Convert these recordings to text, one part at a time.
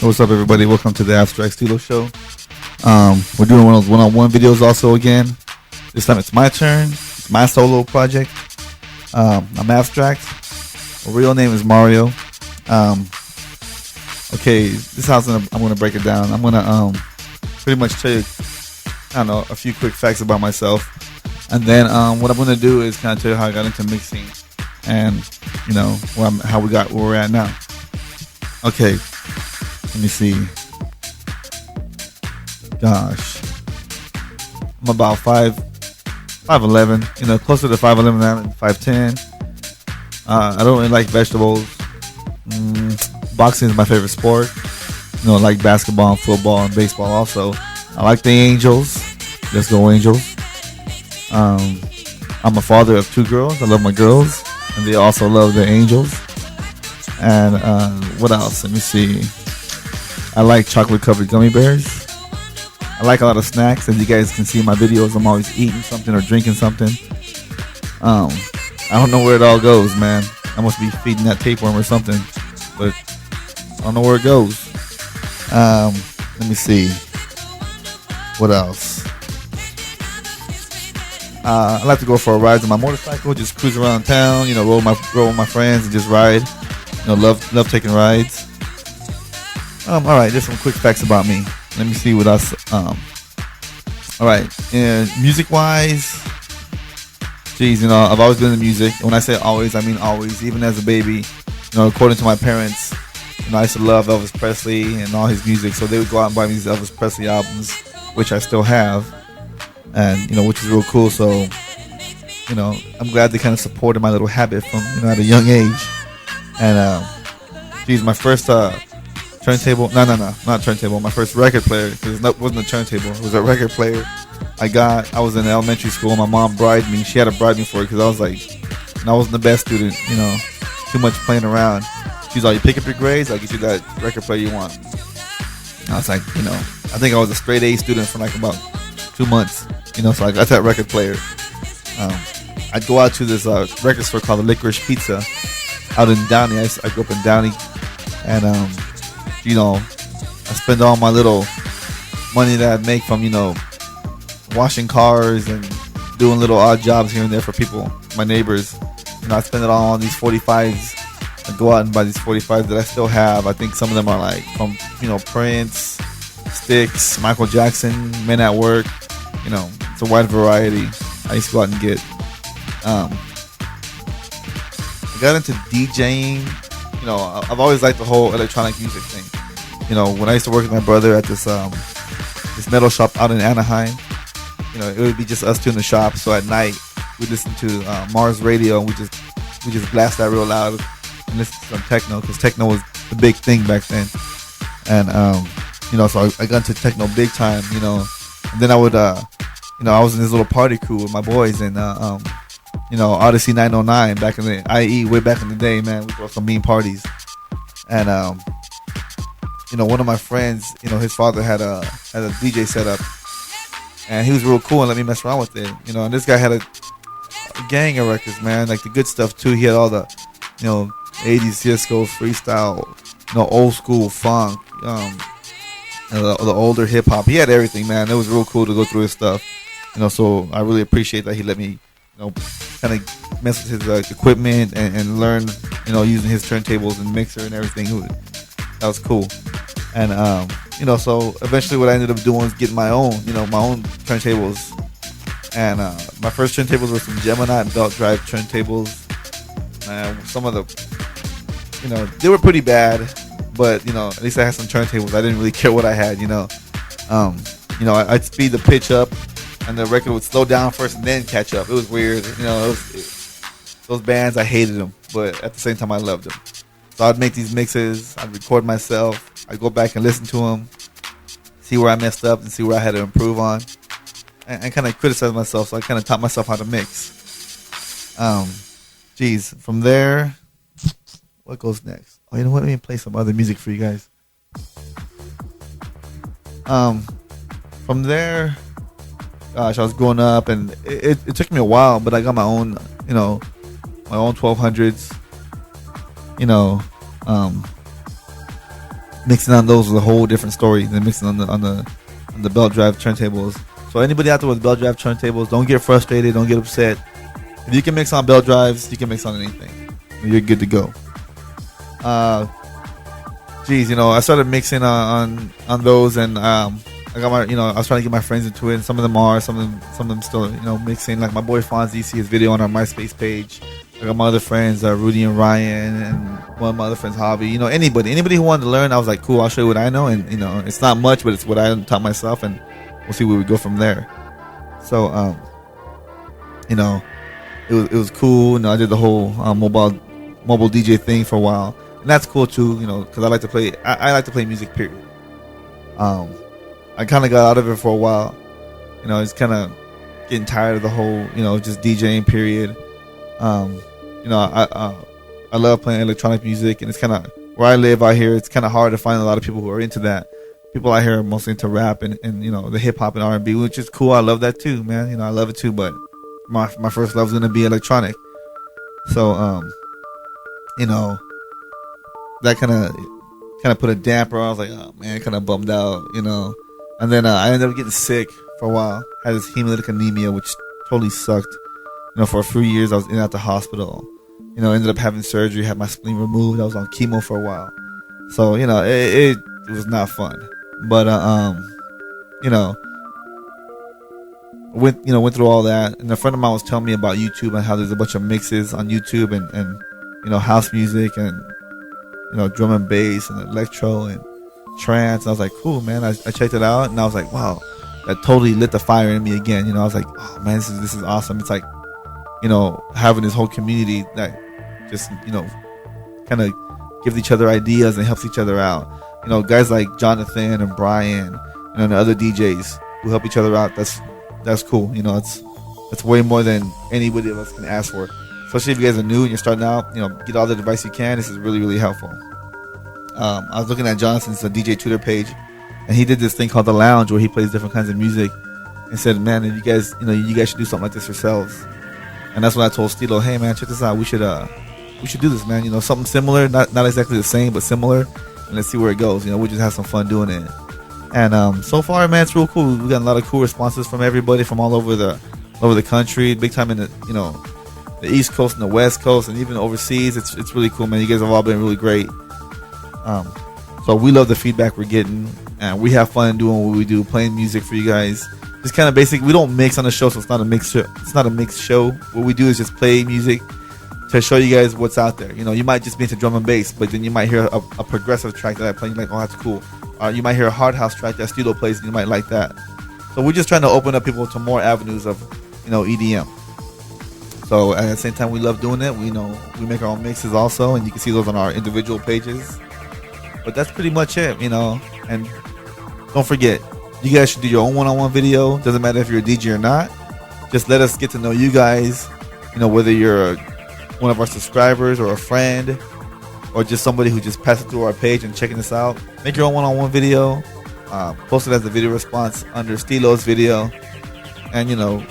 What's up, everybody? Welcome to the Abstract Stilo Show. We're doing one of those one-on-one videos also again. This time it's my turn. It's my solo project. I'm Abstract. My real name is Mario. Okay, this is how I'm gonna break it down. I'm gonna pretty much tell you, a few quick facts about myself, and then what I'm gonna do is kind of tell you how I got into mixing, and how we got where we're at now. Okay. Let me see. Gosh, I'm about 5'11", closer to 5'11" than 5'10". I don't really like vegetables. Boxing is my favorite sport. I like basketball and football and baseball also. I like the Angels. Let's go Angels. I'm a father of 2 girls. I love my girls, and they also love the Angels. And what else? Let me see. I like chocolate covered gummy bears. I like a lot of snacks. As you guys can see in my videos, I'm always eating something or drinking something. I don't know where it all goes, man. I must be feeding that tapeworm or something, but I don't know where it goes. Let me see. What else? I like to go for a ride on my motorcycle, just cruise around town, roll with my friends and just ride. Love taking rides. All right, just some quick facts about me. Let me see what else. All right, and music-wise, I've always been in music. When I say always, I mean always. Even as a baby, according to my parents, I used to love Elvis Presley and all his music. So they would go out and buy me these Elvis Presley albums, which I still have, and which is real cool. So, I'm glad they kind of supported my little habit from at a young age. And my first turntable, not turntable, my first record player, because it wasn't a turntable, it was a record player. I was in elementary school. My mom bribed me. She had to bribe me for it because I was I wasn't the best student, too much playing around. She's like, you pick up your grades, I'll get you that record player you want. I was like, I think I was a straight A student for about 2 months, so I got that record player. I'd go out to this record store called the Licorice Pizza out in Downey. I grew up in Downey, and I spend all my little money that I'd make from washing cars and doing little odd jobs here and there for people, my neighbors. I spend it all on these 45s. I go out and buy these 45s that I still have. I think some of them are from Prince, Styx, Michael Jackson, Men at Work. It's a wide variety. I used to go out and get. I got into DJing. I've always liked the whole electronic music thing. When I used to work with my brother at this metal shop out in Anaheim, it would be just us two in the shop. So at night we'd listen to Mars Radio, and we just blast that real loud and listen to some techno, because techno was the big thing back then. And so I got into techno big time. And then I would I was in this little party crew with my boys, and Odyssey 909 back in the IE, way back in the day, man. We throw some mean parties. And one of my friends, his father had a DJ set up, and he was real cool and let me mess around with it. And this guy had a gang of records, man, like the good stuff too. He had all the 80s disco, freestyle, old school funk, the older hip hop. He had everything, man. It was real cool to go through his stuff. So I really appreciate that he let me kind of mess with his equipment and learn, using his turntables and mixer and everything. That was cool. And so eventually what I ended up doing was getting my own turntables. And my first turntables were some Gemini and belt drive turntables. Some of the, they were pretty bad, but at least I had some turntables. I didn't really care what I had. I'd speed the pitch up, and the record would slow down first and then catch up. It was weird. Those bands, I hated them, but at the same time I loved them. So I'd make these mixes, I'd record myself, I'd go back and listen to them, see where I messed up and see where I had to improve on, and kind of criticize myself. So I kind of taught myself how to mix. From there, what goes next? Oh, you know what? Let me play some other music for you guys. From there, gosh, I was growing up, and it took me a while, but I got my own, my own 1200s. Mixing on those was a whole different story than mixing on the belt drive turntables. So anybody out there with belt drive turntables, don't get frustrated, don't get upset. If you can mix on belt drives, you can mix on anything. You're good to go. I started mixing on those, and I got my, I was trying to get my friends into it. And some of them are, some of them still, mixing. Like my boy Fonzie, see his video on our MySpace page. I got my other friends, Rudy and Ryan, and one of my other friends, Hobby. Anybody who wanted to learn, I was like, cool, I'll show you what I know. And it's not much, but it's what I taught myself, and we'll see where we go from there. So, it was cool. I did the whole mobile DJ thing for a while, and that's cool too. Because I like to play. I like to play music. Period. I kind of got out of it for a while. It's kind of getting tired of the whole, just DJing. Period. I love playing electronic music, and it's kind of where I live out here. It's kind of hard to find a lot of people who are into that. People out here are mostly into rap and the hip hop and R&B, which is cool. I love that too, man. I love it too. But my first love is gonna be electronic. So that kind of put a damper. I was like, oh man, kind of bummed out, And then I ended up getting sick for a while. I had this hemolytic anemia, which totally sucked. For a few years I was in and out the hospital. Ended up having surgery, had my spleen removed. I was on chemo for a while. So, it was not fun. But went through all that. And a friend of mine was telling me about YouTube and how there's a bunch of mixes on YouTube and house music and drum and bass and electro and trance. And I was like, cool, man. I checked it out, and I was like, wow, that totally lit the fire in me again. I was like, oh man, this is awesome. It's like, having this whole community that just, kind of gives each other ideas and helps each other out. Guys like Jonathan and Brian and the other DJs who help each other out. That's cool. It's way more than anybody of us can ask for. Especially if you guys are new and you're starting out, get all the advice you can. This is really, really helpful. I was looking at Jonathan's DJ Twitter page, and he did this thing called The Lounge where he plays different kinds of music, and said, man, if you guys should do something like this yourselves. And that's when I told Stilo, hey man, check this out. We should do this, man. Something similar, not exactly the same, but similar. And let's see where it goes. We'll just have some fun doing it. And so far, man, it's real cool. We got a lot of cool responses from everybody from all over the country, big time in the the East Coast and the West Coast, and even overseas. It's really cool, man. You guys have all been really great. So we love the feedback we're getting, and we have fun doing what we do, playing music for you guys. It's kind of basic. We don't mix on the show, so it's not a mix. It's not a mixed show. What we do is just play music to show you guys what's out there. You might just be into drum and bass, but then you might hear a progressive track that I play, and you're like, oh, that's cool. You might hear a hard house track that Stilo plays, and you might like that. So we're just trying to open up people to more avenues of, EDM. So at the same time, we love doing it. We make our own mixes also, and you can see those on our individual pages. But that's pretty much it, And don't forget, you guys should do your own one-on-one video. Doesn't matter if you're a DJ or not. Just let us get to know you guys. Whether you're one of our subscribers or a friend, or just somebody who just passed it through our page and checking us out. Make your own one-on-one video. Post it as a video response under Stilo's video. And,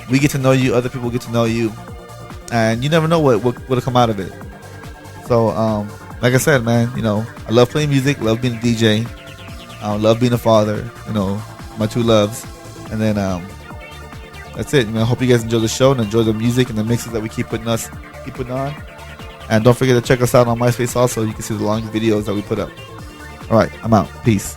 we get to know you. Other people get to know you. And you never know what'll come out of it. So, like I said, man, I love playing music. Love being a DJ. Love being a father. My two loves. And then that's it. I hope you guys enjoy the show and enjoy the music and the mixes that we keep putting on. And don't forget to check us out on MySpace also. You can see the long videos that we put up. All right, I'm out. Peace.